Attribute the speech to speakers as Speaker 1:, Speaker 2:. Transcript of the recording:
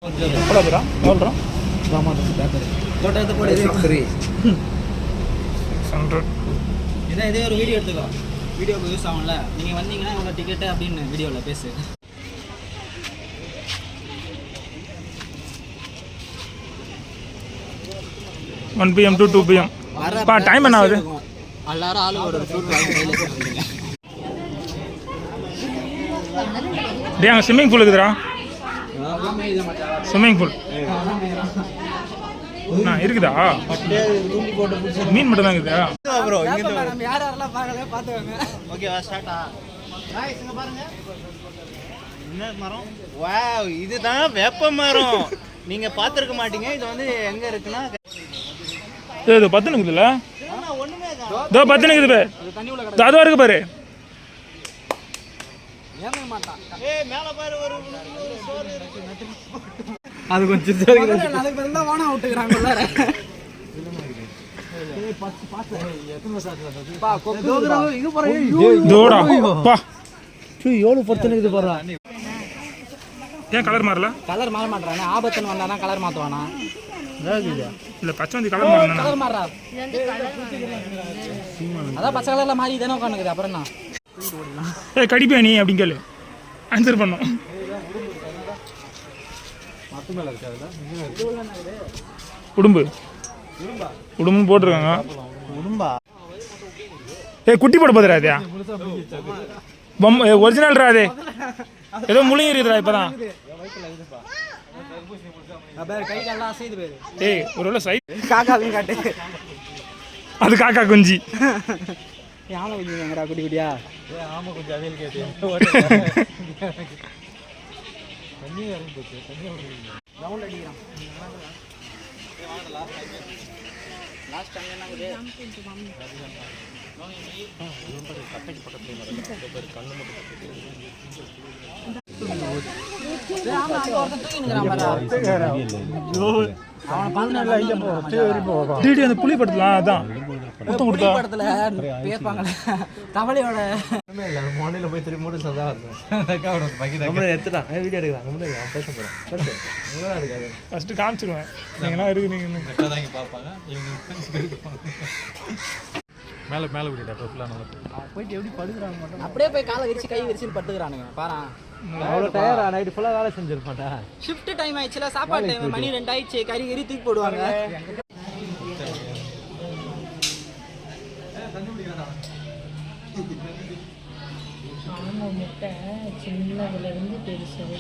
Speaker 1: எவ்வளோ தூரம் எவ்வளோ
Speaker 2: இதே ஒரு வீடியோ எடுத்துக்கோ, வீடியோக்கு யூஸ் ஆகும்ல. நீங்கள் வந்தீங்கன்னா இவ்வளோ டிக்கெட்டு அப்படின்னு வீடியோவில் பேசு.
Speaker 1: One PM to 2 PM. Time என்ன ஆகுது?
Speaker 2: எல்லாரும் ஆளு ஒரு ஃப்ரூட் வாங்கி.
Speaker 1: டே அங்கே ஸ்விம்மிங் பூல் இருக்குதுடா. ஸ்விம்மிங் பூல் இருக்குதா? மீன் மட்டும் தான் இருக்குதா?
Speaker 2: யாரெல்லாம் பார்க்கல பார்த்துவாங்க. ஓகேவா? ஸ்டார்ட்டா? இங்க பாருங்க, என்ன மரம்? வாவ், இதுதான் வேப்ப மரம். நீங்க பார்த்துருக்க மாட்டீங்க. இது வந்து எங்க இருக்குன்னா,
Speaker 1: இது 10 இருக்குதுல்ல?
Speaker 2: ஒண்ணுமே
Speaker 1: இதோ 10 இருக்குது. அதுவா இருக்கு பாரு.
Speaker 2: ஏங்க மாட்டான். மேல பாரு, ஒரு சோறு இருக்கு. அது கொஞ்சம் அதுக்கு பதிலா வாணா விட்டுக்கறாங்கல்ல.
Speaker 1: ஏன் கலர் மாறல?
Speaker 2: கலர் மாற மாட்டானே. ஆபத்துன்னு வந்தானா கலர் மாத்துவானா?
Speaker 1: இல்ல பச்சை வந்து கலர் மாறணும்.
Speaker 2: கலர் மாறா. அதான் பச்சை கலர்ல மாறி தானே உட்காந்துக்குது. அப்புறம் என்ன?
Speaker 1: ஏய் கடிப்பே நீ அப்படின்னு கேளு. ஆன்சர் பண்ணோம். உடும்பு உடும்பு போட்டிருக்காங்க.
Speaker 2: உடும்பா?
Speaker 1: ஏய் குட்டி போட போதுரா அது. ஒரிஜினல்ரா அது. ஏதோ முழுங்கி இருக்குதுடா இப்பதான்.
Speaker 2: கை கால்லாம் அசைது பேரு.
Speaker 1: ஏய் ஒருவேளை சைட்
Speaker 2: காக்காவையும் காட்டு.
Speaker 1: அது காக்கா குஞ்சு.
Speaker 2: ஆமை குஞ்சுங்கடா, குட்டி குட்டியா. ஆமை குஞ்சு அவையில் கேட்டு தண்ணி வரும் போச்சு. தண்ணி ரவுண்ட் அடிக்கிறான். Last time என்னங்குது? கட்டைக்கு பக்கத்துல கண்ணு மட்டும்
Speaker 1: அந்த புலி படத்துல அதான்
Speaker 2: படத்துல பேர்ப்பாங்கல்ல தவளையோட மோனையில போய் திரும்பி மூணு சதா எடுத்துட்டான். வீடியோ எடுக்கிறாங்க. பேச போறேன்.
Speaker 1: ஃபர்ஸ்ட் காமிச்சிருவேன். நீங்க இருக்கிறீங்க
Speaker 2: பார்ப்பாங்க.
Speaker 3: மேலே மேலே விட்டுட்டா
Speaker 2: போயிட்டு எப்படி படுக்கிறாங்க மட்டும். அப்படியே போய் காலை விரிச்சு கை விரிச்சு படுத்துக்கிறானுங்க. பாரு அவ்வளோ டயரா. நைட்டு ஃபுல்லாக வேலை செஞ்சிருப்பாட்டா. ஷிஃப்ட் டைம் ஆயிடுச்சுல, சாப்பாடு டைம். மணி 2 ஆயிடுச்சு. கறி தூக்கி போடுவாங்க.
Speaker 4: முட்டை சின்னதுலேருந்து பெருசாக